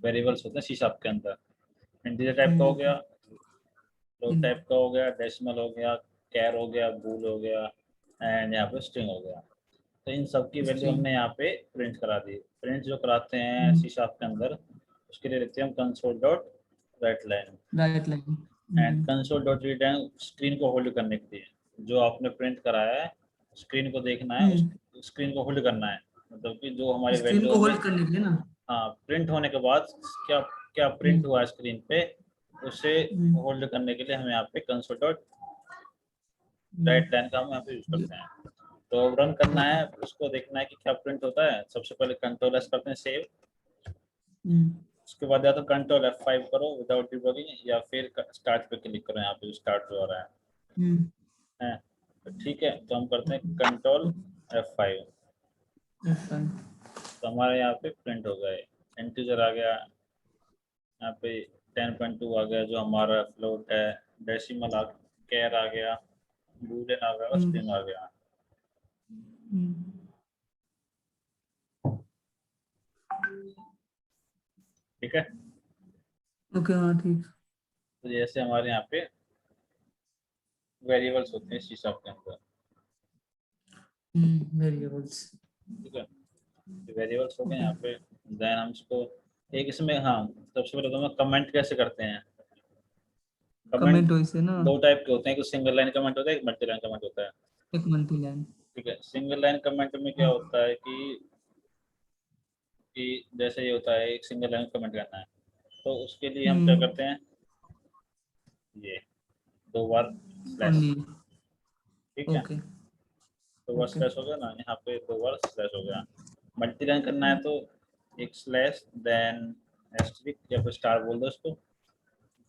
Variables होते हैं C sharp के अंदर। इंटीजर टाइप का हो गया, फ्लोट टाइप का हो गया, डेसिमल हो गया, कैर हो गया, बूल हो गया, एंड यहाँ पे स्ट्रिंग हो गया। तो इन सब की वैल्यू हमने यहाँ पे प्रिंट करा दी। प्रिंट जो कराते हैं सी शार्प के अंदर, उसके लिए लिखते हैं हम console dot right line and console dot read line screen को होल्ड करने के लिए। जो आपने प्रिंट कराया है स्क्रीन को देखना है, उस स्क्रीन को होल्ड करना है, मतलब कि जो हमारी स्क्रीन वैल्यू को होल्ड करने के लिए ना। हाँ, प्रिंट होने के बाद क्या क्या प्रिंट हुआ है स्क्रीन पे, उसे होल्ड करने के लिए हम यहाँ पे कंसोल डॉट राइट लाइन का हम यहाँ पे यूज करते हैं। तो रन करना है, उसको देखना है कि क्या प्रिंट होता है। सबसे पहले कंट्रोल एस करते हैं सेव, उसके बाद या तो कंट्रोल F5 करो विदाउट डिबगिंग, या फिर स्टार्ट पे क्लिक करो, यहाँ पे स्टार्ट जो हो रहा है। तो ठीक है, तो हम करते हैं कंट्रोल F5, तो हमारे यहाँ पे प्रिंट हो गए। इंटीजर आ गया, यहाँ पे 10.2 आ गया जो हमारा फ्लोट है, डेसिमल आ, कैर आ गया, बूलियन आ गया, स्ट्रिंग आ गया। ठीक है, ओके, हाँ ठीक। तो जैसे हमारे यहाँ पे वेरिएबल्स होते हैं सी शार्प के अंदर। वेरिएबल्स, ठीक है, वेरिएबल्स हो गए यहाँ पे। देन हम इसको एक इसमें, हाँ सबसे पहले तो हम कमेंट कैसे करते हैं। कमेंट वैसे ना, दो टाइप के होते हैं, एक सिंगल लाइन कमेंट होता है, एक मल्टी लाइन कमेंट होता है। एक मल्टी लाइन। ठीक है, सिंगल लाइन कमेंट में क्या होता है कि जैसे ये होता है एक सिंगल लाइन कमेंट करना है, तो उसके लिए हम क्या करते हैं, ये 2 बार स्लैश। ठीक है, ओके, 2 बार स्लैश हो गया ना, यहाँ पे 2 बार स्लैश हो गया। मल्टी लाइन करना है तो एक स्लैश देन एस्टरिक या फिर स्टार बोल दो उसको,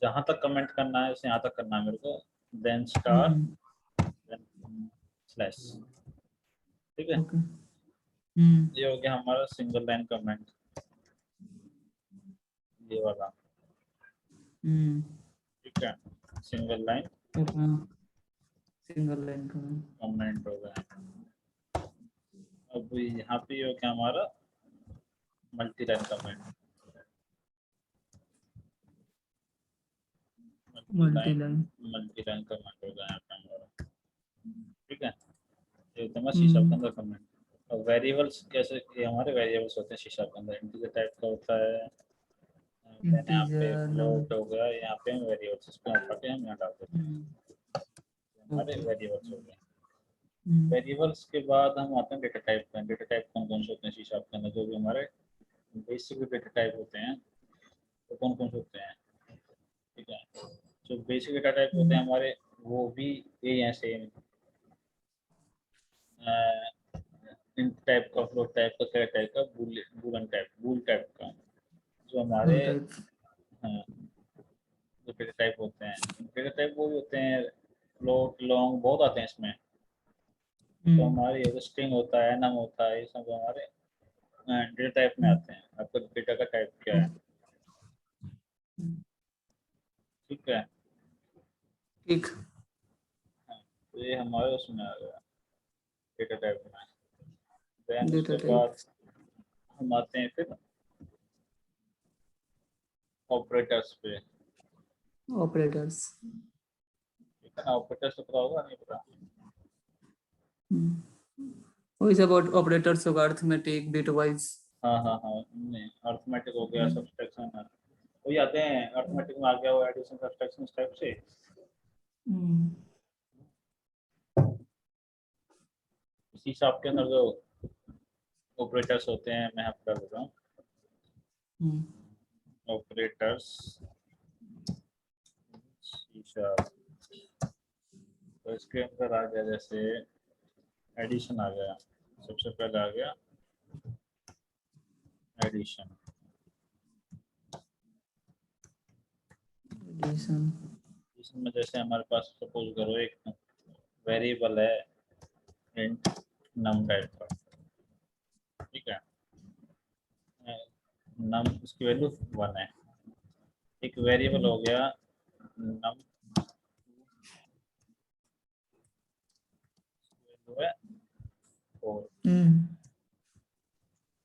जहाँ तक कमेंट करना है उसे यहाँ तक करना है मेरे को, देन स्टार देन स्लैश। ठीक है, ये हो गया हमारा सिंगल लाइन कमेंट, ये वाला। ठीक है, सिंगल लाइन कमेंट हो गया। अब यहाँ पे ये हो गया हमारा multi line comment, multi line comment हो गया यहाँ पे हमारा। ठीक है, ये होता है सी शार्प के अंदर कमेंट। और वेरिएबल्स कैसे, ये हमारे वेरिएबल्स होते हैं सी शार्प के अंदर। इंटीजर टाइप का होता है, मैंने यहाँ पे फ्लोट हो गया, यहाँ पे हम वेरिएबल्स इसको हटा के हम यहाँ डाल देते हैं, हमारे वेरिएबल्स हो गए। वेरिएबल्स के बाद हम आते हैं डेटा टाइप पे। डेटा टाइप कौन कौन से होते हैं सी शार्प के अंदर, जो भी हमारे बेसिक डेटा टाइप होते हैं, तो कौन कौन से होते हैं। ठीक है, जो बेसिक डेटा टाइप होते हैं हमारे, वो भी ये हैं सेम, इंट टाइप का, फ्लोट टाइप का, कैरेट टाइप का, बूलन टाइप, बूल टाइप का, जो हमारे हाँ जो डेटा टाइप होते हैं। डेटा टाइप वो भी होते हैं, फ्लोट लॉन्ग बहुत आते हैं इसमें। तो हमारे ये स्ट्रिंग होता है, नम होता है, ये सब हमारे डेटा टाइप में आते हैं। आपका डेटा का टाइप क्या है। ठीक है, ठीक। तो ये हमारे उसमें आ गया डेटा टाइप में। देन डेटा उसके बाद टाइप, हम आते हैं फिर ऑपरेटर्स पे। ऑपरेटर्स। ठीक है ना, ऑपरेटर्स तो पता होगा, नहीं पता। वही सब ऑपरेटर्स होगा, अर्थमेटिक, बिटवाइज। हाँ हाँ हाँ, नहीं अर्थमेटिक हो गया, सब्सट्रैक्शन है, वही आते हैं। अर्थमेटिक में आ गया वो एडिशन सब्सट्रैक्शन टाइप से। इसी शार्प के अंदर जो ऑपरेटर्स होते हैं, मैं आपको बता देता हूँ। ऑपरेटर्स सी शार्प, तो इसके अंदर आ गया जैसे एडिशन आ गया, सबसे पहले आ गया एडिशन। इसमें जैसे हमारे पास सपोज करो एक वेरिएबल है इंट नम टाइप का। ठीक है, नम इसकी वैल्यू 1 है। एक वेरिएबल हो गया नम, वैल्यू है 4।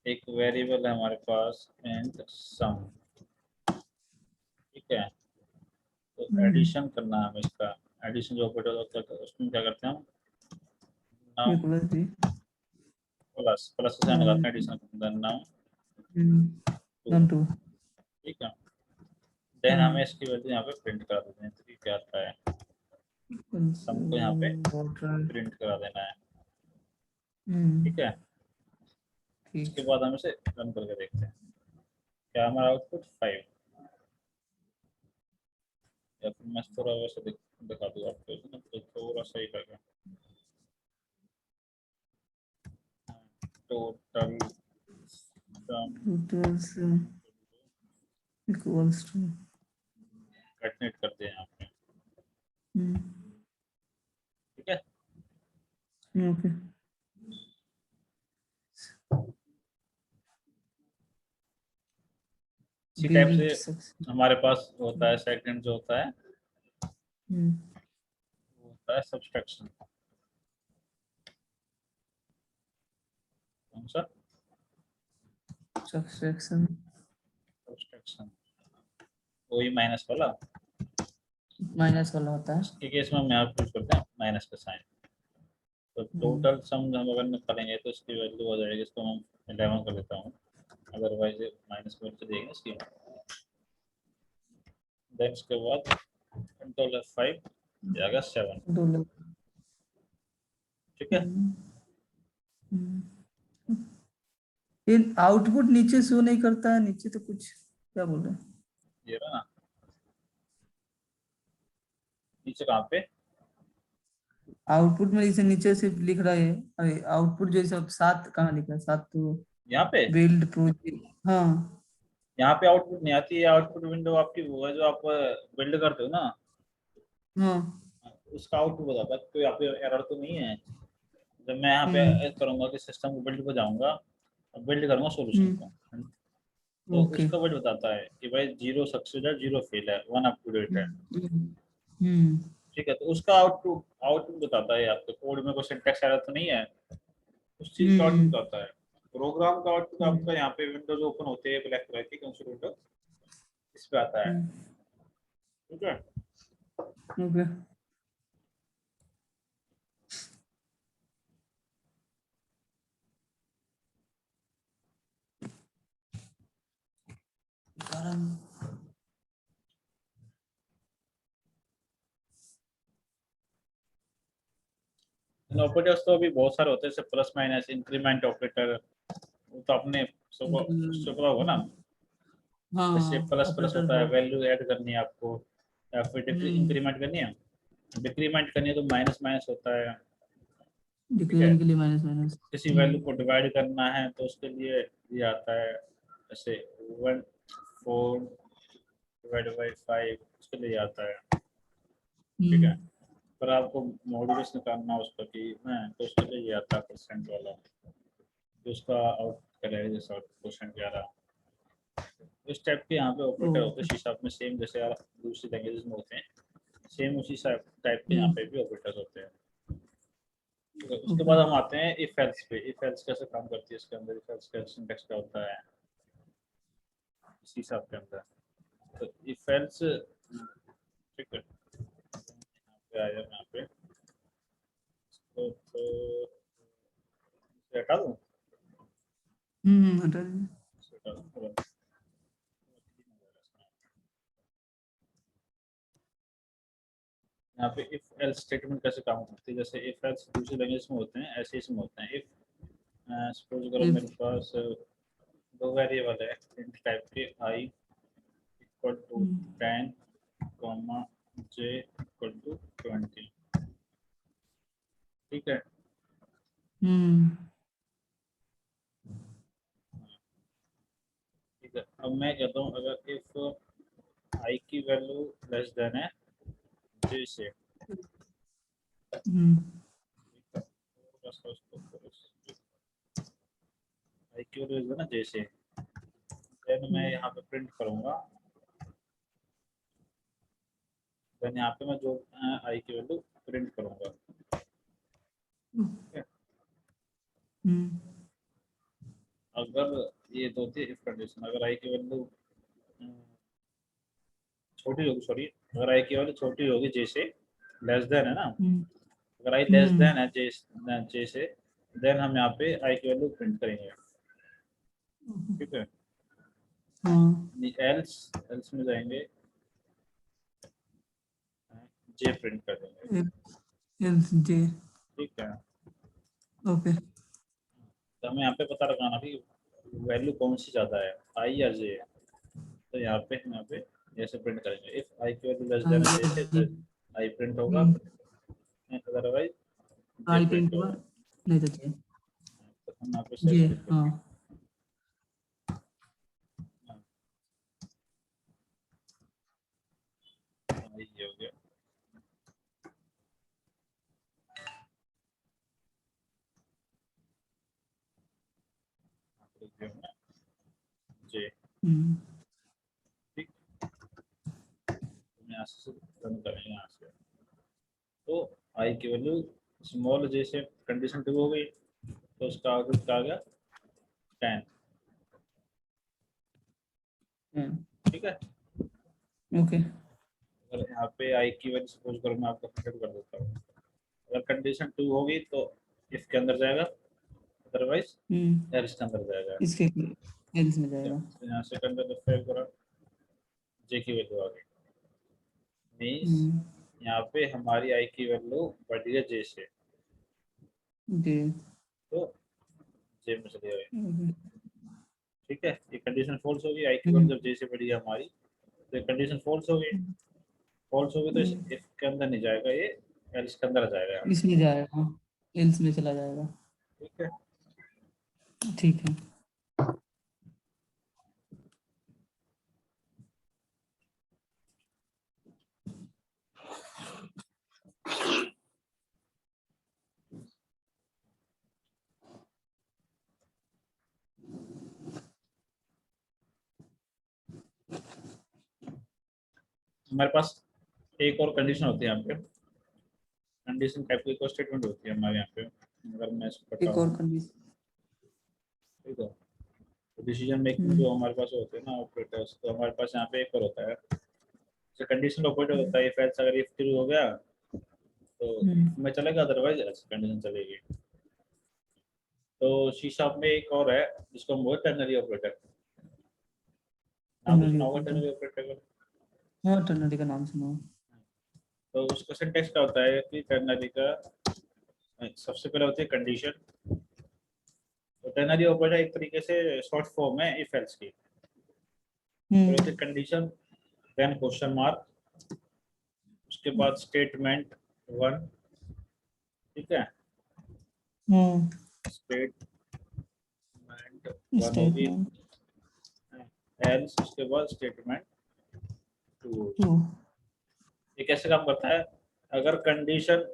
एक वेरिएबल है हमारे पास इंट सम, तो एडिशन करना है हमें इसका, एडिशन जो ऑपरेटर होता है उसमें क्या करते हैं हम, now A plus B. Plus plus से लगाते हैं एडिशन करते हैं नाउ None two. ठीक है। देन हमें इसकी वैल्यू यहाँ पे प्रिंट करा देते हैं, तो क्या आता है सम को यहाँ पे Water. प्रिंट करा देना है, हम्म, ठीक है। ठीक। उसके बाद हम इसे रन करके देखते हैं क्या हमारा आउटपुट 5, या फिर मैं थोड़ा वैसे दिखा दूँ आपको इसमें, तो थोड़ा सही लगा। Total Totals equals to. Calculate करते हैं यहाँ पे, हम्म, ठीक है। ओके। इसी टाइप से Build success. हमारे पास होता है सेकंड जो होता है हम्म, वो होता है सब्सट्रैक्शन। कौन सा subtraction. सब्सट्रैक्शन, वही माइनस वाला। माइनस वाला होता है। इसके केस में हम यहाँ पे यूज करते हैं माइनस का साइन। तो टोटल सम हम अगर निकालेंगे तो इसकी वैल्यू हो जाएगी, इसको हम 11 कर देता हूँ, अदरवाइज माइनस में तो देंगे इसकी। देन इसके बाद कंट्रोल F5 जाएगा 7, डॉलर। ठीक है। ये आउटपुट नीचे शो नहीं करता है, नीचे तो कुछ क्या बोल रहे हैं? ये रहा ना नीचे कहाँ पे, आउटपुट में जैसे नीचे से लिख रहा है, अरे आउटपुट जो सब 7 कहाँ लिखा है? 7 तो यहाँ पे, बिल्ड प्रोजेक्ट। हाँ यहाँ पे आउटपुट नहीं आती है। आउटपुट विंडो आपकी वो है जो आप बिल्ड करते हो ना, हाँ। उसका आउटपुट बताता है, कोई यहाँ पे एरर तो नहीं है। जब मैं यहाँ हम्म पे करूँगा कि सिस्टम को बिल्ड पे जाऊँगा, बिल्ड करूँगा सॉल्यूशन को, तो ओके। उसका बिल्ड बताता है कि भाई 0 सक्सेस है, 0 फेल है, 1 अप टू डेट है, हम्म ठीक है। तो उसका आउटपुट आउटपुट बताता है आपके कोड में कोई सिंटैक्स एरर तो नहीं है, उस चीज का आउटपुट हम्म बताता है। प्रोग्राम का आउटपुट हम्म आपका यहाँ पे विंडोज ओपन होते हैं ब्लैक कलर की कंसोल विंडो, इस पे आता है, ठीक है। ओके। ऑपरेटर्स तो अभी बहुत सारे होते हैं, जैसे प्लस माइनस, इंक्रीमेंट ऑपरेटर, वो तो आपने उससे पता होगा ना। जैसे हाँ प्लस प्लस ऑपरेटर होता है, बहुत। वैल्यू ऐड करनी है आपको, या फिर इंक्रीमेंट करनी है, डिक्रीमेंट करनी है तो माइनस माइनस होता है, ठीक है। डिक्लेयर के लिए माइनस माइनस। किसी वैल्यू को डिवाइड करना है तो उसके लिए ये आता है, जैसे 1 4 डिवाइड बाई 5, उसके लिए आता है, ठीक है। पर आपको मॉड्यूलस निकालना उसका कि है तो उसके लिए ये आता है परसेंट वाला, तो उसका आउट करेगा जैसा परसेंट 11। इस टाइप के यहाँ पे ऑपरेटर होते हैं सी शार्प में, सेम जैसे आप दूसरी लैंग्वेजेस में होते हैं, सेम उसी टाइप के यहाँ पे भी ऑपरेटर्स होते हैं। तो उसके बाद हम आते हैं इफ एल्स पे। इफ एल्स कैसे काम करती है, इसके अंदर इफ एल्स का सिंटैक्स क्या होता है सी शार्प के अंदर। तो इफ एल्स, ठीक है, यहाँ पे आया, यहाँ पे तो हटा दूँ, हटा दीजिए। हटा दूँ। यहाँ पे इफ एल्स स्टेटमेंट कैसे काम करती है, जैसे इफ एल्स दूसरी लैंग्वेज में होते हैं ऐसे इसमें होते हैं। इफ सपोज करो मेरे पास दो वेरिएबल है इंट टाइप के, i equal to 10 comma j equal to 20, ठीक है। ठीक है, अब मैं कहता हूँ अगर इफ आई की वैल्यू लेस देन है जे से, आई की वैल्यू लेस देन है जे से, देन मैं यहाँ पे प्रिंट करूँगा, देन यहाँ पे मैं जो आई की वैल्यू प्रिंट करूँगा, ठीक है। अगर ये दो थी इफ कंडीशन, अगर आई की वैल्यू छोटी होगी, सॉरी अगर आई की वैल्यू छोटी होगी जे से, लेस देन है ना, हम्म, अगर आई लेस देन है जे से, देन हम यहाँ पे आई की वैल्यू प्रिंट करेंगे, ठीक है। हाँ एल्स में जाएंगे, जे प्रिंट कर देंगे, एल्स जे, ठीक है। ओके। तो हमें यहाँ पे पता लगाना कि वैल्यू कौन सी ज़्यादा है, आई या जे। तो यहाँ पे हम यहाँ पे ऐसे प्रिंट करेंगे, इफ आई की वैल्यू लेस देन आई जे से जे, तो आई प्रिंट होगा, अदरवाइज जे आई प्रिंट प्रिंट हुआ, होगा। नहीं तो जे, तो हम यहाँ पे जे, सेव कर हाँ। देंगे। हाँ, ये हो गया। लिख दिया हमने, जे, हम्म, ठीक। हम यहाँ से रन करेंगे यहाँ से। तो आई की वैल्यू स्मॉल जे से कंडीशन टू हो गई, तो उसका आउटपुट क्या आ गया, 10, ठीक है। ओके। अगर यहाँ पे आई की वैल्यू सपोज करो, मैं आपको फिट कर देता हूँ, अगर कंडीशन टू होगी तो इफ के अंदर जाएगा, अदरवाइज एल्स के अंदर जाएगा, इसके एल्स में ठीक है। जाएगा। तो यहाँ से अंदर फाइव करा, जे की वैल्यू आ गई, मीन्स हम्म, यहाँ पे हमारी आई की वैल्यू बढ़ गई जे से, जे, तो जे में चले गए, ओके। ठीक है। ये कंडीशन फॉल्स होगी, आई की वैल्यू हम्म, जब जे से बढ़ी है हमारी, तो कंडीशन फॉल्स हो गई, फॉल्स होगी तो इस हम्म, इफ के अंदर नहीं जाएगा, ये एल्स के अंदर जाएगा, इसमें जाएगा, एल्स में चला जाएगा, ठीक है। ठीक है। हमारे पास एक और कंडीशन होती है यहाँ पे, कंडीशन टाइप की एक स्टेटमेंट होती है हमारे यहाँ पे, अगर मैं इसको एक और बताऊँ, कंडीशन। ठीक है। तो डिसीजन मेकिंग हम्म, जो हमारे पास होते हैं ना ऑपरेटर्स, तो हमारे पास यहाँ पे एक और होता है, जो कंडीशनल ऑपरेटर होता है, इफ एल्स, अगर इफ ट्रू हो गया तो हम्म, इफ में चलेगा, अदरवाइज एल्स कंडीशन चलेगी। तो सी शार्प में एक और है जिसको हम बोलते हैं टर्नरी ऑपरेटर, नाम तो टर्नरी सुना होगा ऑपरेटर, टर्नरी ऑपरेटर का। हाँ टर्नरी का नाम सुना। तो उसका सिंटेक्स क्या होता है कि टर्नरी का सबसे पहले होती है कंडीशन, तो टर्नरी ऑपरेटर एक तरीके से शॉर्ट फॉर्म है इफ एल्स की। फिर होती है कंडीशन, देन क्वेश्चन मार्क, उसके बाद स्टेटमेंट वन, ठीक है, हम्म, स्टेटमेंट वन होगी, स्टेटमेंट एल्स उसके बाद स्टेटमेंट टू। टू, ये कैसे काम करता है, अगर कंडीशन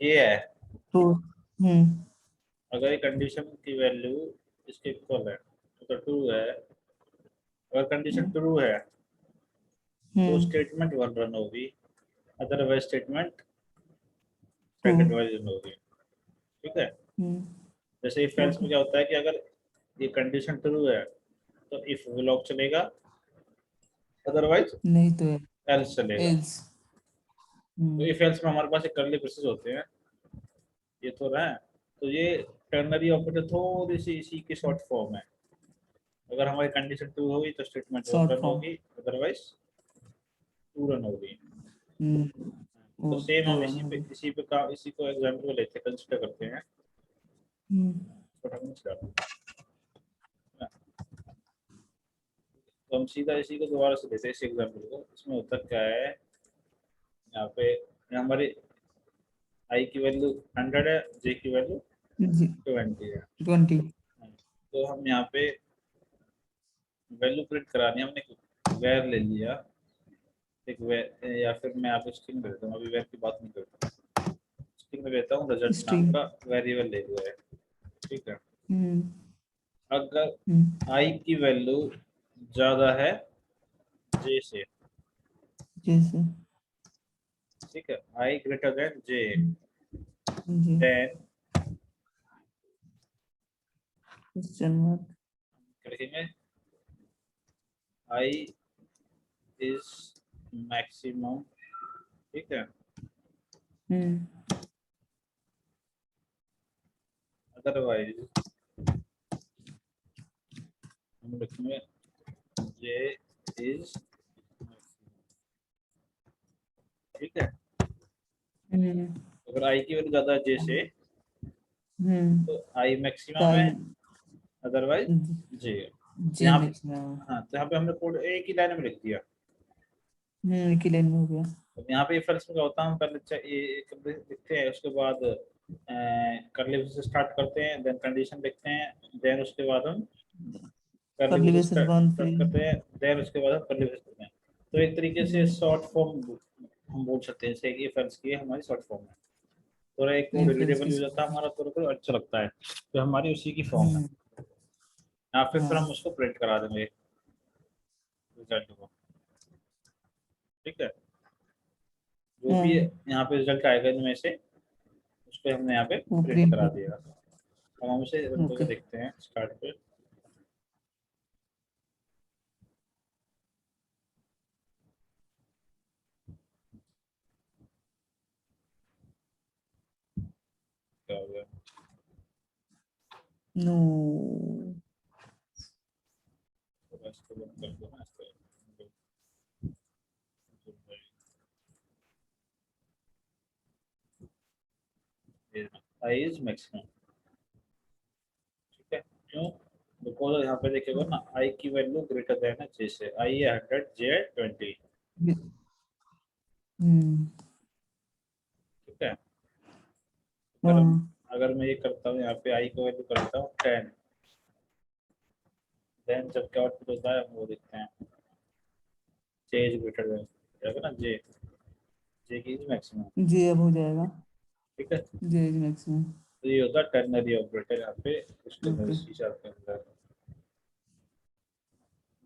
ये है, टू, अगर ये कंडीशन की वैल्यू इसके इक्वल है तो ट्रू है, अगर कंडीशन ट्रू है तो स्टेटमेंट वन रन होगी, अदरवाइज स्टेटमेंट टू, सेकंड वाली रन होगी, ठीक है। जैसे इफ एल्स ओके। में क्या होता है कि अगर ये कंडीशन ट्रू है तो इफ ब्लॉक चलेगा, अदरवाइज नहीं तो एल्स चलेगा। एल्स। तो इफ एल्स में हमारे पास एक कर्ली ब्रेसेस होते हैं, ये तो रहा है। तो ये टर्नरी ऑपरेटर थोड़ी सी इसी की शॉर्ट फॉर्म है, अगर हमारी कंडीशन ट्रू होगी तो statement one short run form. होगी, अदरवाइज टू रन होगी। तो वो सेम टू हम रन होगी। इसी को एग्जाम्पल को लेते हैं, कंसिडर करते हैं, तो हम सीधा इसी को दोबारा से लेते हैं, इसी एग्जाम्पल को। इसमें होता क्या है, यहाँ पे हमारी आई की वैल्यू 100 है, जे की वैल्यू 20 है। 20। तो हम यहाँ पे वैल्यू प्रिंट करानी है, हमने वैर ले लिया, एक वैर, या फिर मैं आपको स्ट्रिंग दे देता हूँ, अभी वैर की बात नहीं करता, स्ट्रिंग में देता हूँ, रिजल्ट नाम स्ट्रिंग। का वेरिएबल ले लिया है, ठीक है। हम्म, अगर आई की वैल्यू ज्यादा है जे से, जैसे ठीक है, आई ग्रेटर देन जे, जी, देन क्वेश्चन मार्क, लिखेंगे आई इज मैक्सिमम, ठीक है। अदरवाइज हम लिखेंगे जे इज, ठीक है। अगर आई की वैल्यू ज्यादा जे से तो आई मैक्सिमम है, अदरवाइज जे। जे यहाँ पे मैक्सिमम। हाँ, तो यहाँ पे हमने कोड एक ही लाइन में लिख दिया। एक ही लाइन में हो गया। तो यहाँ पे इफ एल्स में क्या होता है, हम पहले लिखते हैं, उसके बाद कर्ली से स्टार्ट करते हैं, देन कंडीशन लिखते हैं, देन उसके बाद हम कर्ली कर्ली ब्रेसेस ब्रेसेस बंद कट करते हैं, देन उसके बाद हम कर्ली ब्रेसेस करते हैं। तो एक तरीके से शॉर्ट फॉर्म हम बोल सकते हैं, जैसे कि इफ एल्स की हमारी शॉर्ट फॉर्म है। थोड़ा एक कोड रीडेबल यूज होता है हमारा, थोड़ा अच्छा लगता है, तो हमारी उसी की फॉर्म है। यहाँ पे फिर हम उसको प्रिंट करा देंगे रिजल्ट को, ठीक है। जो भी यहाँ पे रिजल्ट आएगा इनमें से, उसको हमने यहाँ पे प्रिंट करा दिया। अब हम उसे रन करके देखते हैं स्टार्ट पे। क्या हो गया? नो, तो इसको बंद कर दो ना, इसको आई इज मैक्सिमम, ठीक है। क्यों? बिकॉज यहाँ पे देखिएगा ना, आई की वैल्यू ग्रेटर देन है जे से। आई है 100, जे है 20, ठीक है। अगर मैं ये करता हूँ, यहाँ पे आई को वैल्यू करता हूँ 10, देन जब क्या आउटपुट होता है हम वो देखते हैं, जे इज ग्रेटर देन, जाएगा ना जे, जे की इज मैक्सिमम, जे अब हो जाएगा, ठीक है। जे इज मैक्सिमम। तो ये होता है टर्नरी ऑपरेटर यहाँ पे उसके अंदर, ओके, सी शार्प के अंदर।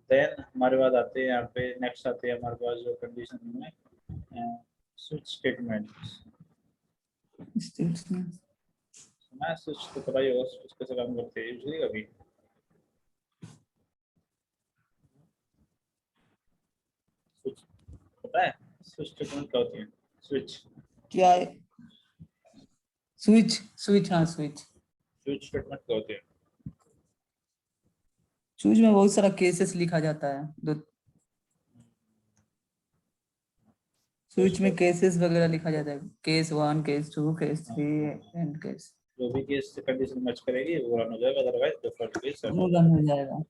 देन हमारे पास आते हैं, यहाँ पे नेक्स्ट आते हैं हमारे पास जो कंडीशन में स्विच स्टेटमेंट। स्टेटमेंट। सुना है स्विच? तो पता ही होगा स्विच कैसे काम करते हैं यूजुअली। कभी स्विच पता है? स्विच स्टेटमेंट क्या होती है? स्विच, क्या है? स्विच, स्विच, हाँ स्विच। स्विच स्टेटमेंट क्या होती है? स्विच में बहुत सारा केसेस लिखा जाता है, दो तो स्विच उसको में केसेस वगैरह लिखा जाता है, case 1, case 2, case 3 and case. जो भी केस से कंडीशन मैच करेगी वो रन हो जाएगा, अदरवाइज डिफॉल्ट केस रन हो वो रन जाएगा। हो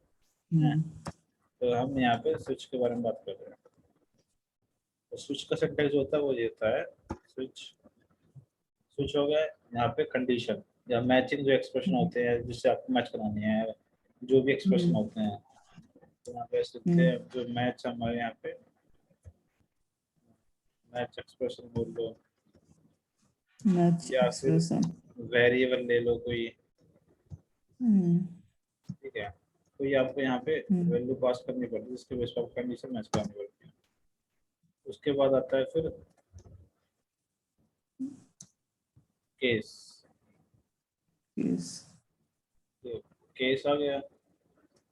जाएगा। तो हम यहाँ पे स्विच के बारे में बात कर रहे हैं। तो स्विच का सिंटैक्स जो होता है वो ये होता है, स्विच, स्विच हो गया यहाँ पे कंडीशन या मैचिंग जो एक्सप्रेशन होते हैं जिससे आपको मैच करानी है, जो भी एक्सप्रेशन होते हैं, तो यहाँ पे लिखते हैं जो मैच हमारे यहाँ पे मैच एक्सप्रेशन बोल लो, मैच या फिर एक्सप्रेशन। वेरिएबल ले लो कोई, ठीक है। तो ये आपको यहाँ पे वैल्यू पास करनी पड़ती है जिसके बेस पर कंडीशन मैच करानी पड़ती है। उसके बाद आता है फिर केस। केस। तो केस आ गया,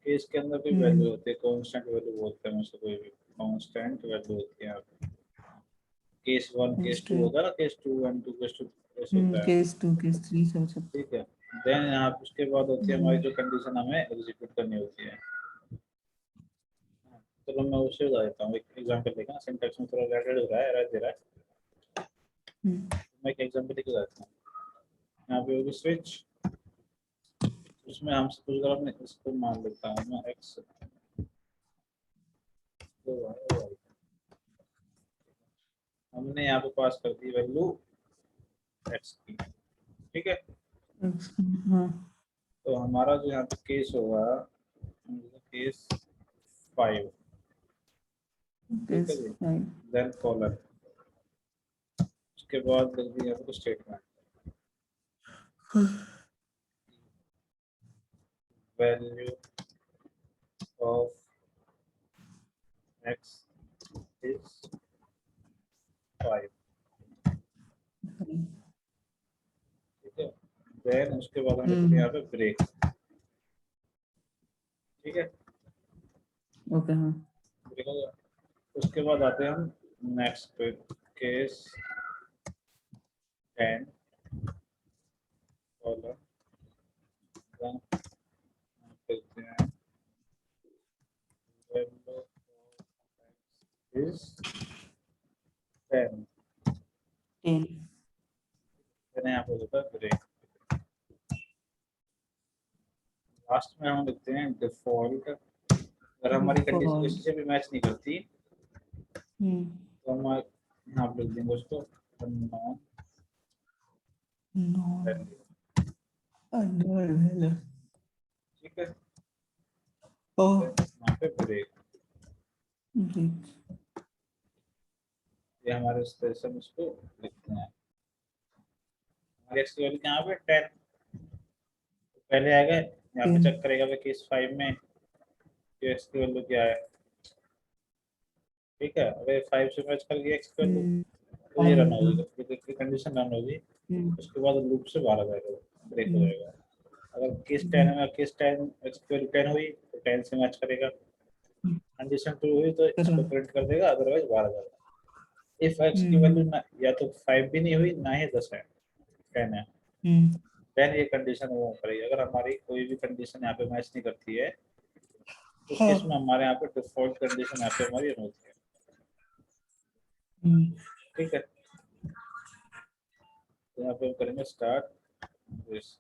केस के अंदर कोई वैल्यू होती है, कांस्टेंट वैल्यू बोलते हैं उसे, कोई भी कांस्टेंट वैल्यू होती है यहाँ पे। केस 1 केस 2 होगा ना, केस 2 1 2 केस 2 ऐसे होता है, केस 2, केस 3 सब सब। ठीक है। देन यहाँ पे उसके बाद होती है हमारी जो कंडीशन हमें एग्जीक्यूट करनी होती है। चलो मैं उसे बता देता हूँ, एक एग्जांपल देखा, सिंटैक्स में थोड़ा रेड हो रहा है, एरर दे रहा है। मैं एक एग्जांपल लेके जाता हूँ। यहाँ पे होगी स्विच, उसमें हम सपोज अगर मैं इसको मान लेता हूँ मैं एक्स, तो हमने यहाँ पे पास कर दी वैल्यू एक्स की, ठीक है। तो हमारा जो यहाँ पे केस होगा केस 5, ठीक है जी। देन कॉलर, उसके बाद लिख दिया आपको statement, value of x is 5, ठीक है। देन उसके बाद हम लिखते हैं यहाँ पे ब्रेक, ठीक है। ओके, हाँ। ब्रेक हो गया। उसके बाद आते हैं हम नेक्स्ट पे, केस 10 कॉलम करते हैं is 10 10 मैंने यहाँ पे लिखा ब्रेक। लास्ट में हम लिखते हैं डिफॉल्ट। अगर हमारी कंडीशन किसी से भी मैच नहीं करती तो हम यहाँ पे लिख देंगे उसको unknown value। ठीक है, यहाँ पे ब्रेक। ये हमारे इस तरह से हम इसको लिखते हैं। हमारे एक्स की वैल्यू यहाँ पे 10 पहले आएगा, यहाँ पे चेक करेगा केस 5 में कि एक्स की वैल्यू क्या है। ठीक है, अगर 5 से मैच कर गया एक्स की वैल्यू तो ये रन होगी, कंडीशन रन होगी, उसके बाद लूप से बाहर आ जाएगा, ब्रेक हो जाएगा। अगर केस 10 में केस 10 एक्स की वैल्यू 10 हुई तो 10 से मैच करेगा, कंडीशन ट्रू हुई तो इसको प्रिंट कर देगा, अदरवाइज बाहर आ जाएगा। इफ एक्स की वैल्यू या तो 5 भी नहीं हुई ना ही 10 है, 10 है, देन ये कंडीशन वो करेगी। अगर हमारी कोई भी कंडीशन यहाँ पे मैच नहीं करती है तो उस केस में हमारे यहाँ पे डिफॉल्ट कंडीशन यहाँ पे हमारी रन होती है। ठीक है, तो यहाँ पे हम करेंगे स्टार्ट दिस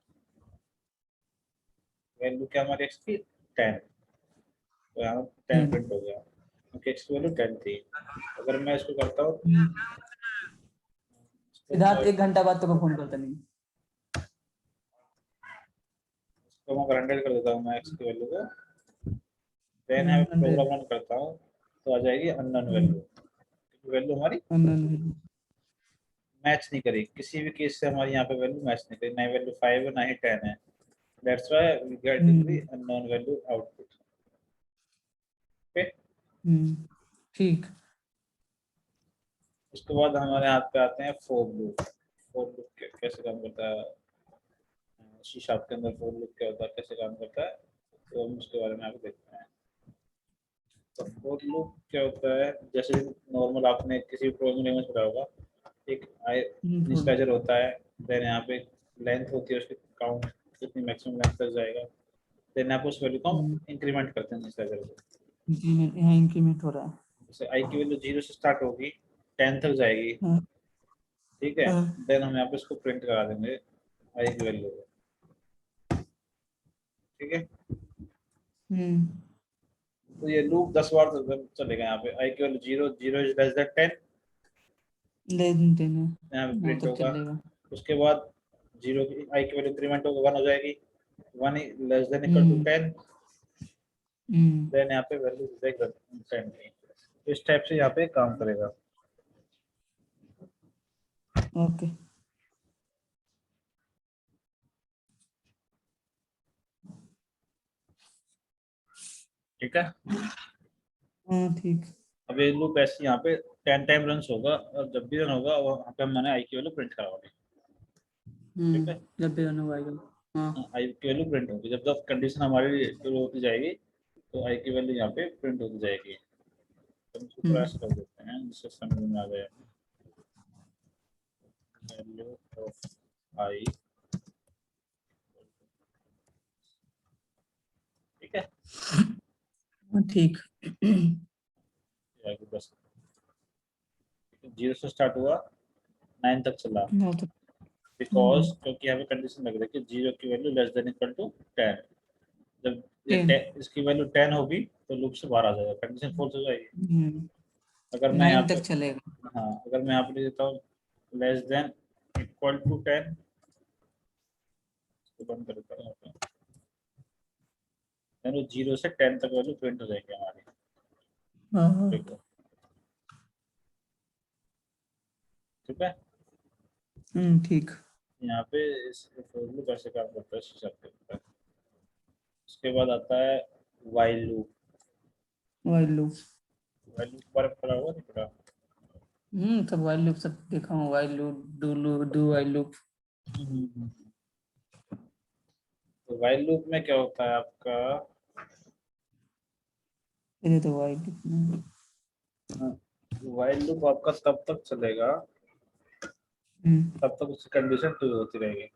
वैल्यू क्या हमारी एक्स की 10, तो यहाँ 10 प्रिंट हो गया क्योंकि एक्स की वैल्यू 10 थी। अगर मैं इसको करता हूँ सिद्धार्थ 1 घंटा बाद तो फोन करता नहीं। तो मैं 100 कर देता हूँ मैं एक्स की वैल्यू को, देन मैं प्रोग्राम रन करता हूँ तो आ जाएगी अननोन वैल्यू। वैल्यू हमारी मैच नहीं करेगी, किसी भी केस से हमारी यहाँ पे वैल्यू मैच नहीं करेगी, ना वैल्यू 5 है ना ही 10 है। That's why we getting the unknown value output. Okay, ठीक। उसके बाद हमारे हाथ पे आते हैं फॉर लूप। फॉर लूप कैसे काम करता है, सी शार्प के अंदर फॉर लूप क्या होता है, कैसे काम करता है, तो हम उसके बारे में आगे देखते हैं। तो फॉर लूप क्या होता है, जैसे नॉर्मल आपने किसी प्रोग्रामिंग लैंग्वेज पढ़ा होगा, एक इनिशियलाइजर होता है, देन यहाँ पे लेंथ होती है उसकी, काउंट कितनी मैक्सिमम लेंथ तक जाएगा, देन आप उस वैल्यू को इंक्रीमेंट करते हैं इनिशियलाइजर को। यहाँ इंक्रीमेंट हो रहा है, जैसे आई की वैल्यू 0 से स्टार्ट होगी 10 तक जाएगी। ठीक है, देन हम यहाँ पे इसको प्रिंट करा देंगे आई की वैल्यू को। ठीक है, तो ये लूप 10 बार चलेगा। यहाँ पे आई की वैल्यू 0 0 इज लेस देन 10 यहाँ पे प्रिंट होगा। उसके बाद 0 की आई की वैल्यू इंक्रीमेंट होगा 1 हो जाएगी, 1 less than equal to 10, then यहाँ पे वैल्यू देगा 10। इस टाइप से यहाँ पे काम करेगा। ओके, ठीक है, ठीक। अब ये लूप ऐसे यहाँ पे 10 टाइम रन होगा और जब भी रन होगा वहाँ पे मैंने आई की वैल्यू प्रिंट करवानी। ठीक है, जब भी रन होगा आई की वैल्यू प्रिंट होगी, जब तक कंडीशन हमारी ट्रू होती जाएगी तो आई की वैल्यू यहाँ पे प्रिंट होती जाएगी। तो इसको थोड़ा ऐसा कर देते हैं जिससे समझ में आ जाए। वैल्यू ऑफ आई, ठीक है, ठीक। बस 0 से स्टार्ट हुआ 9 तक चला, बिकॉज क्योंकि यहाँ पे कंडीशन लग रही है कि 0 की value less than equal to 10। जब ये इसकी वैल्यू 10 होगी तो लूप से बाहर आ जाएगा, कंडीशन फॉल्स हो जाएगी। अगर मैं यहाँ पे चलेगा, हाँ, अगर मैं यहाँ पे देता हूँ लेस देन इक्वल टू 10, तो बंद कर देता हूँ, यानी 0 से 10 तक वैल्यू प्रिंट हो जाएगी हमारी। देखो, ठीक है, ठीक। यहाँ पे इस फॉर्मूले कैसे काम करता है शीशा के ऊपर। उसके बाद आता है व्हाइल लूप। व्हाइल लूप पर पढ़ा हुआ नहीं पढ़ा? सब व्हाइल लूप सब देखा हूँ, while loop, do while loop. तो व्हाइल लूप में क्या होता है आपका, ये तो व्हाइल लूप व्हाइल लूप आपका तब तक चलेगा तब तक उसकी कंडीशन ट्रू होती रहेगी।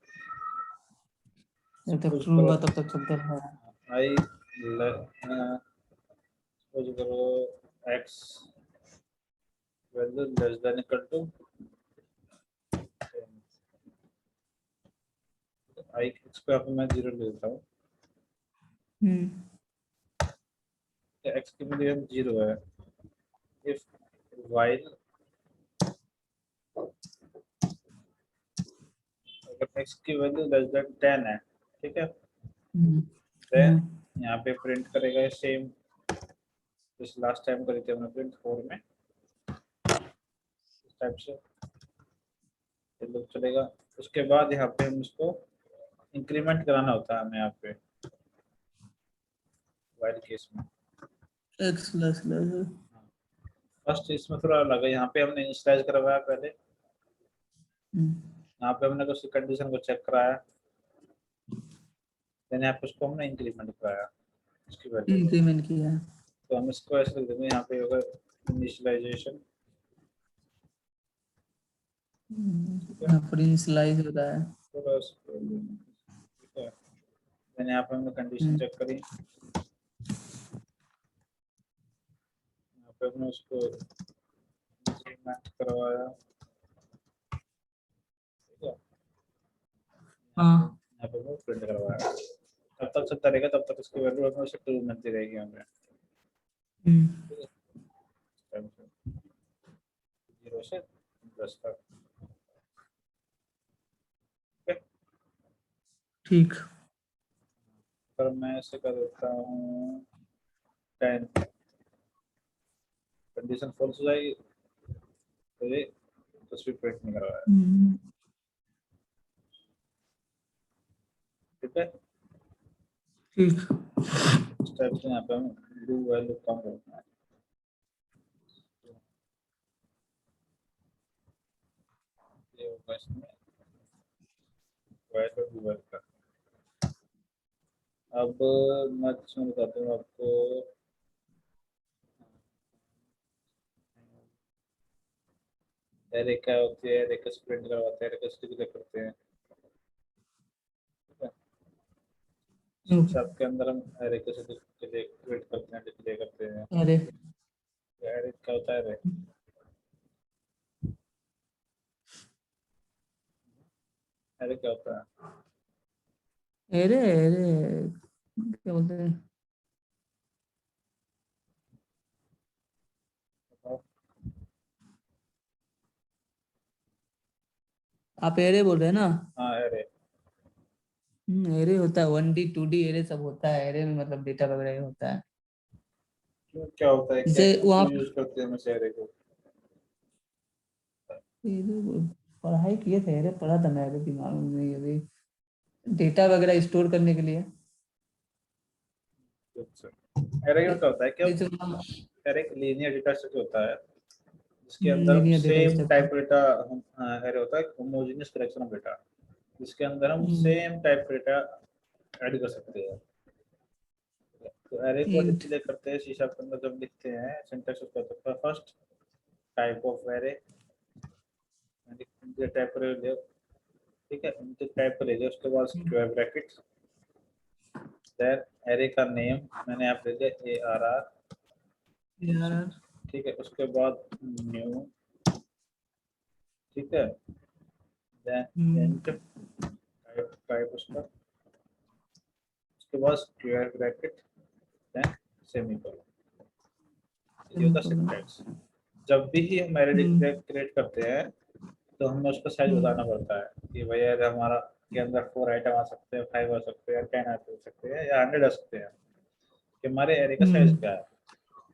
जब तक सपोज ट्रू करो हुआ तब तक चलता रहेगा। आई सपोज करो x value less than equal to I x पे मैं 0 ले लेता हूँ। एक्स की वैल्यू 0 है। इफ while अगर x की वैल्यू लेस देन 10 है, ठीक है, देन यहाँ पे प्रिंट करेगा सेम जिस लास्ट टाइम करी थी हमने प्रिंट 4 में, इस टाइप से ये लूप चलेगा। उसके बाद यहाँ पे हम इसको इंक्रीमेंट कराना होता है हमें यहाँ पे while केस में। एक्स प्लस फर्स्ट इसमें थोड़ा अलग है, यहाँ पे हमने इनिशियलाइज करवाया पहले, यहाँ पे हमने उसकी कंडीशन को चेक कराया, देन यहाँ पे उसको हमने इंक्रीमेंट कराया उसकी वैल्यू को। इंक्रीमेंट किया। तो हम इसको ऐसे लिख देंगे, यहाँ पे होगा इनिशियलाइजेशन, यहाँ पर इनिशियलाइज हो रहा है। थोड़ा इसको, ठीक है, देन यहाँ पे हमने कंडीशन चेक करी, यहाँ पे हमने उसको इंक्रीमेंट करवाया, ठीक है, हाँ यहाँ पे वो प्रिंट करवाया। तब तक चलता रहेगा, तब तक इसकी वैल्यू हमें ट्रू मिलती रहेगी हमें, ठीक है, 0 से 10 तक। ठीक। पर मैं ऐसे कर देता हूँ 10, कंडीशन फॉल्स हो जाएगी तो ये तस्वीर प्रिंट नहीं करवाया, ठीक है। ठीक। इस टाइप से यहाँ पे हम डू वैल्यू कम करते हैं, ये होगा इसमें वैल्यू डू वैल्यू का। अब मैं इसमें बताता हूँ आपको, एरे क्या होती है, एरे कैसे प्रिंट करवाते हैं, एरे कैसे डिक्लेयर करते हैं, ठीक है। सब के अंदर हम एरे कैसे क्रिएट करते हैं, डिक्लेयर करते हैं। अरे एरे क्या होता है, एरे एरे क्या होता है, अरे अरे क्या बोलते हैं, बताओ। आप एरे बोल रहे हैं ना। हाँ एरे एरे होता है 1D 2D एरे सब होता है। एरे में मतलब डेटा वगैरह होता है। क्यों, क्या होता है, क्या जैसे वहाँ क्यों यूज करते हैं हम इस एरे को। एरे पढ़ाई किए थे, एरे पढ़ा था मैं, एरे दिमाग में नहीं अभी। डेटा वगैरह स्टोर करने के लिए। अच्छा, एरे का क्या होता है, क्या जैसे एरे एक लीनियर डेटा स्ट्रक्चर होता है जिसके अंदर हम linear data same structure. Type data, हम एरे होता है होमोजेनियस कलेक्शन ऑफ डेटा जिसके अंदर हम सेम टाइप डेटा ऐड कर सकते हैं। तो एरे को इंट डिस्प्ले करते हैं सी शार्प के अंदर, जब लिखते हैं सिंटैक्स उसका होता है first type of array, type कर ले, ठीक है, इनके टाइप कर ले, उसके बाद स्क्वायर ब्रैकेट, देन एरे का नेम मैंने यहाँ पे ले दिया ARR, यार ठीक है, उसके बाद न्यू, ठीक है, देन इंट टाइप उसका, उसके बाद स्क्वायर ब्रैकेट, देन सेमीकोलन, ये होता है सिंटैक्स। जब भी हम एरे क्रिएट करते हैं तो हमें उसका साइज बताना पड़ता है कि भाई अरे हमारा के अंदर 4 आइटम आ सकते हैं, 5 आ सकते हैं, 10 आ सकते हैं या 100 आ सकते हैं, कि हमारे एरे का साइज क्या है,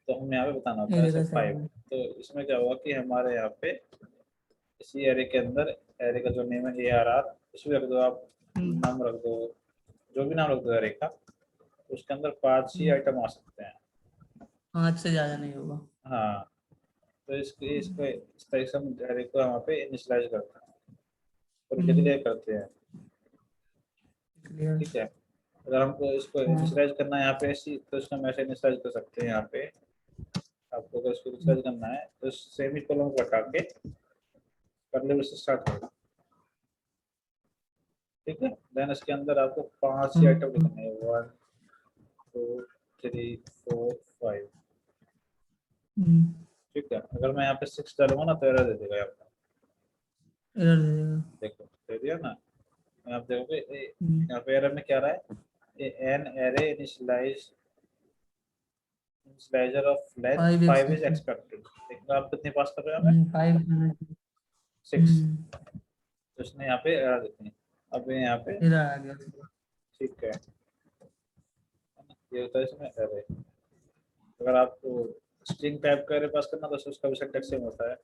तो हमें यहाँ पे बताना होता है एरे का जैसे 5। साइज। तो इसमें क्या हुआ कि हमारे यहाँ पे इसी एरे के अंदर एरे का जो नेम है ARR, उसमें रख दो आप, नाम रख दो, जो भी नाम रख दो एरे का, उसके अंदर 5 ही आइटम आ सकते हैं। 5 से ज्यादा नहीं होगा। हाँ, तो इसके इसको इस तरह से हम एरे को यहाँ पे इनिशियलाइज करते हैं और डिक्लेयर करते हैं, क्लियर। ठीक है। अगर हमको इसको इनिशियलाइज करना है यहाँ पे ऐसी, तो इसको हम ऐसे इनिशियलाइज कर सकते हैं, यहाँ पे आपको अगर इसको रिसर्च करना है तो सेमी कोलन लगा के करली ब्रेसेस स्टार्ट करो, ठीक है। देन इसके अंदर आपको 5 ही आइटम लिखने हैं, 1 2 3 4 5, ठीक है। अगर मैं यहाँ पे 6 डालूंगा ना तो एरर दे देगा यहाँ पे, एरर दे देगा। देखो दे दिया ना। आप देखोगे यहाँ पे एरर में क्या रहा है, an array initialiser of length 5 is expected. देखो आप कितने पास कर रहे हो हमें, 5 6, तो इसने यहाँ पे एरर देते हैं। अब यहाँ पे एरर आ गया। ठीक है, ये होता है इसमें एरे। अगर आपको स्ट्रिंग टाइप का एरे पास करना तो उसका भी सिंटैक्स सेम होता है,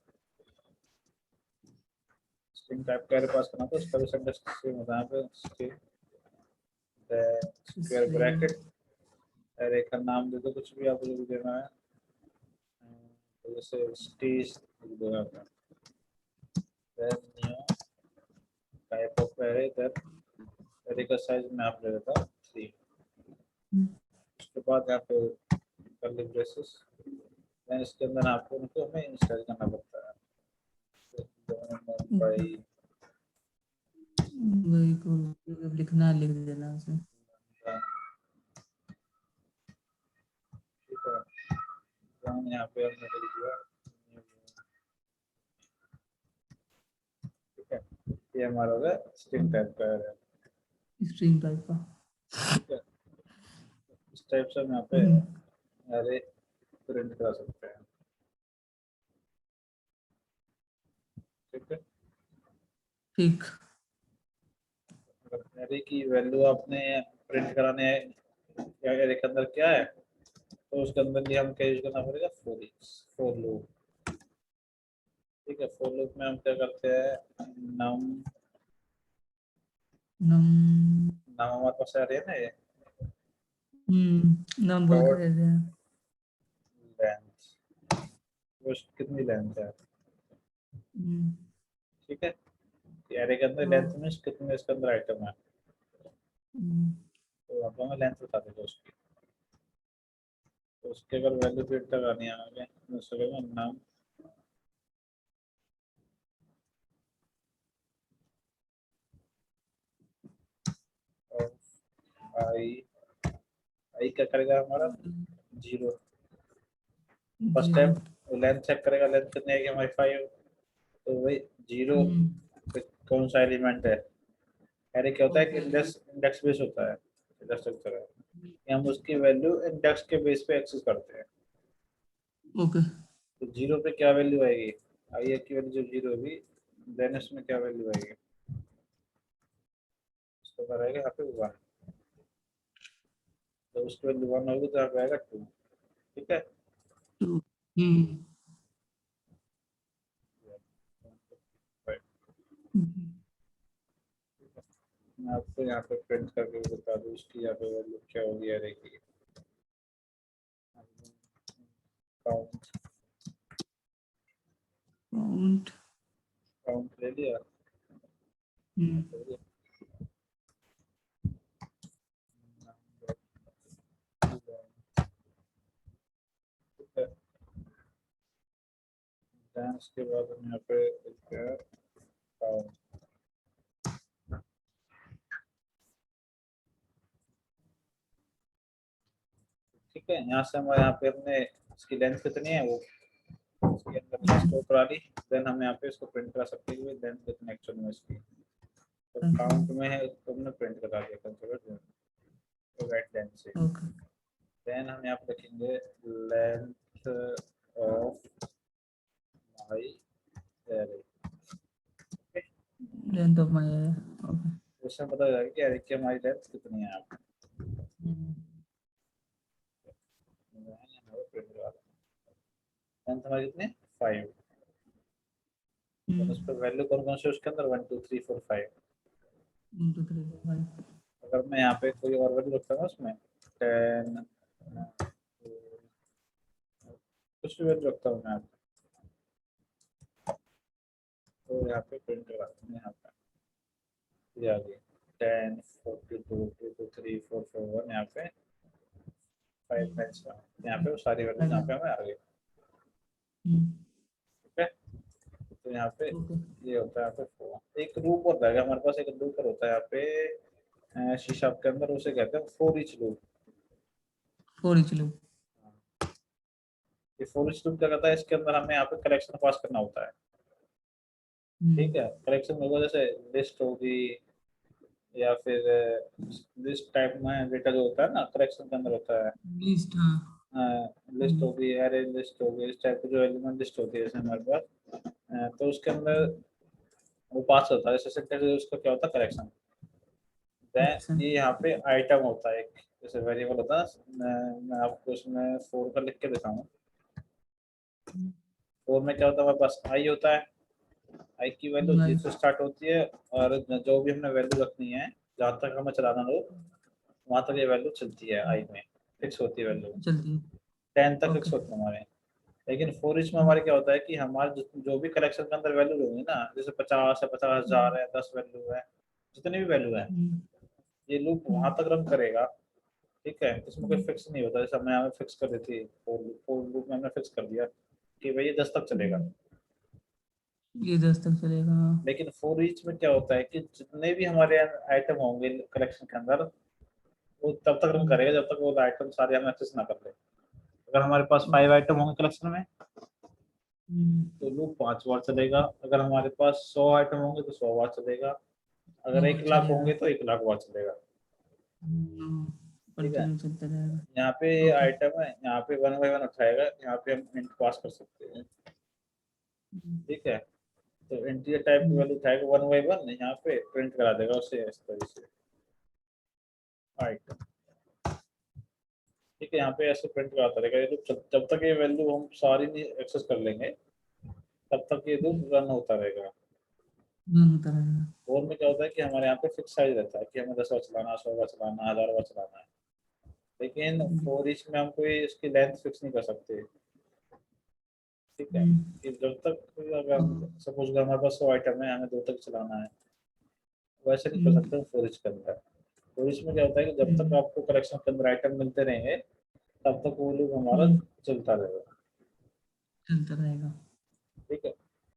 स्ट्रिंग टाइप का एरे पास करना तो उसका भी सिंटैक्स सेम होता है। यहाँ पे स्ट्रिंग स्क्वायर ब्रैकेट एरे का नाम दे दो कुछ भी आपको जो भी देना है, तो जैसे स्टीज दो यहाँ पे, then new type of array, then array का साइज मैं आप ले लेता हूँ 3। उसके बाद यहाँ पे कर्ली ब्रेसेस, देन इसके अंदर आपको उनको हमें इंस्टॉल करना पड़ता है, by वही को लिखना है, लिख देना उसे। ठीक है। तो यहाँ पे हमने लिख दिया, ठीक है। ये हमारा होगा स्ट्रिंग टाइप का है, स्ट्रिंग टाइप का। ठीक है। इस टाइप से हम यहाँ पे एरे प्रिंट करा सकते हैं, ठीक है। ठीक। अगर एरे की वैल्यू आपने प्रिंट कराने है या एरे के अंदर क्या है, तो उसके अंदर भी हम क्या यूज करना पड़ेगा, फॉर लूप, ठीक है। फॉर लूप में हम क्या करते हैं, नम नम नाम हमारे पास आ रही है ना, ये नाम बोल डॉट के देते हैं। लेंथ, वो कितनी लेंथ है, ठीक है। एरे के अंदर लेंथ में कितने इसके अंदर आइटम है, तो आप हमें लेंथ बता देगा उसकी, तो उसके अगर वैल्यू प्रिंट करनी है हमें तो उसके नाम आई आई क्या करेगा हमारा 0, फर्स्ट टाइम लेंथ चेक करेगा, लेंथ कितनी है हमारी 5, तो वही 0 कौन सा एलिमेंट है। अरे क्या होता है कि इंडेक्स बेस होता है, स्ट्रक्चर है, हम उसकी वैल्यू इंडेक्स के बेस पे एक्सेस करते हैं। ओके। तो 0 पे क्या वैल्यू आएगी, आई की वैल्यू जब 0 होगी, देन इसमें क्या वैल्यू आएगी, इसको पर आएगा यहाँ पे 1, तो उसकी वैल्यू 1 होगी तो यहाँ पे आएगा 2, ठीक है। मैं आपको यहाँ पे प्रिंट करके बता दूँ इसकी यहाँ पे वैल्यू क्या होगी एरे की, काउंट काउंट काउंट ले लिया, डांस के बाद हम यहाँ पे काउंट, ठीक है। यहाँ से हमारे यहाँ पे अपने इसकी लेंथ कितनी है वो इसके अंदर स्टोर करा ली, देन हम यहाँ पे इसको प्रिंट करा सकते हैं लेंथ कितनी एक्चुअल में इसकी, तो काउंट में है तो हमने प्रिंट करा दिया कंसीडर तो राइट लेंथ से। देन हम यहाँ पे लिखेंगे length of my array, length of my array. Okay. उससे पता चलेगा कि एरे की हमारी लेंथ कितनी है यहाँ पे, लेंथ हमारी कितनी 5, तो उस पर वैल्यू कौन कौन से उसके अंदर 1 2 3 4 5, 1 2 3 4 5। अगर मैं यहाँ पे कोई और वैल्यू रखता हूँ उसमें 10 कुछ भी वैल्यू रखता हूँ मैं यहाँ पे, तो यहाँ पे प्रिंट कराते हैं, यहाँ पे ये आ गई 10 42 2 3 4 4 1, यहाँ पे 5 9 यहाँ पे वो सारी वैल्यू यहाँ पे हमें आ गई, ठीक है। तो यहाँ पे ओके ये होता है यहाँ पे एक लूप होता है हमारे पास, एक लूप होता है यहाँ पे सी शार्प के अंदर, उसे कहते हैं for each loop. For each loop. ये फॉर ईच लूप क्या करता है, इसके अंदर हमें यहाँ पे कलेक्शन पास करना होता है। ठीक है, कलेक्शन होगा जैसे लिस्ट होगी या फिर लिस्ट टाइप में डेटा जो होता है ना कलेक्शन के अंदर होता है, लिस्ट। हाँ। लिस्ट होगी, एरे लिस्ट होगी, इस टाइप की जो एलिमेंट लिस्ट होती है जैसे हमारे पास, तो उसके अंदर वो पास होता है, जैसे सिंटेक्स उसका क्या होता है कलेक्शन। Then collection. ये यहाँ पे आइटम होता है एक, जैसे वेरिएबल होता है, मैं आपको इसमें फोर का लिख के दिखाऊँ। फोर में क्या होता है, हमारे पास आई होता है, आई की वैल्यू जीरो से स्टार्ट होती है, और जो भी हमने वैल्यू रखनी है जहाँ तक हमें चलाना हो वहां तक ये वैल्यू चलती है, आई में फिक्स होती है वैल्यू, चलती है। 10 तक ओके। फिक्स होती है हमारे। लेकिन फोर ईच में हमारे क्या होता है कि हमारे जो भी कलेक्शन के अंदर वैल्यू होंगी ना, जैसे 50 है, 50,000 है, 10 वैल्यू है, जितनी भी वैल्यू है, ये लूप वहां तक रन करेगा। ठीक है, इसमें कोई फिक्स नहीं होता, जैसे हमने यहाँ फिक्स कर दी थी, फोर लूप में हमने फिक्स कर दिया कि भाई ये 10 तक चलेगा। ये 10 तक चलेगा। लेकिन फोर ईच में क्या होता है कि जितने भी हमारे आइटम होंगे कलेक्शन के अंदर, वो तब तक रन करेगा जब तक वो आइटम सारे हम एक्सेस ना कर ले। अगर हमारे पास 5 आइटम होंगे कलेक्शन में तो लूप 5 बार चलेगा, अगर हमारे पास 100 आइटम होंगे तो 100 बार चलेगा, अगर 1 लाख चलेगा। होंगे तो 1 लाख बार चलेगा। ठीक है, कंटिन्यू चलता रहेगा। यहाँ पे ओके। आइटम है, यहाँ पे वन बाई वन उठाएगा, यहाँ पे हम इंट पास कर सकते हैं। ठीक है, तो इंटीजर टाइप की वैल्यू उठाएगा वन बाई वन, यहाँ पे प्रिंट करा देगा उसे इस तरह से आइटम। ठीक है, यहाँ पे ऐसे प्रिंट कराता रहेगा, ये लूप जब तक ये वैल्यू हम सारी नहीं एक्सेस कर लेंगे तब तक ये लूप रन होता रहेगा। होता रहेगा। और में क्या होता है कि हमारे यहाँ पे फिक्स साइज रहता है कि हमें 10 बार चलाना, 100 बार चलाना, 1000 बार चलाना है। लेकिन फोर ईच में हम कोई इसकी लेंथ फिक्स नहीं कर सकते। ठीक है, कि जब तक अगर सपोज हमारे पास 100 आइटम है, हमें 2 तक चलाना है, वैसे नहीं कर सकते हम फोर ईच के अंदर। फोर ईच में क्या होता है कि जब तक आपको कलेक्शन के अंदर आइटम मिलते रहेंगे तब तक वो लूप हमारा चलता रहेगा। चलता रहेगा। ठीक है,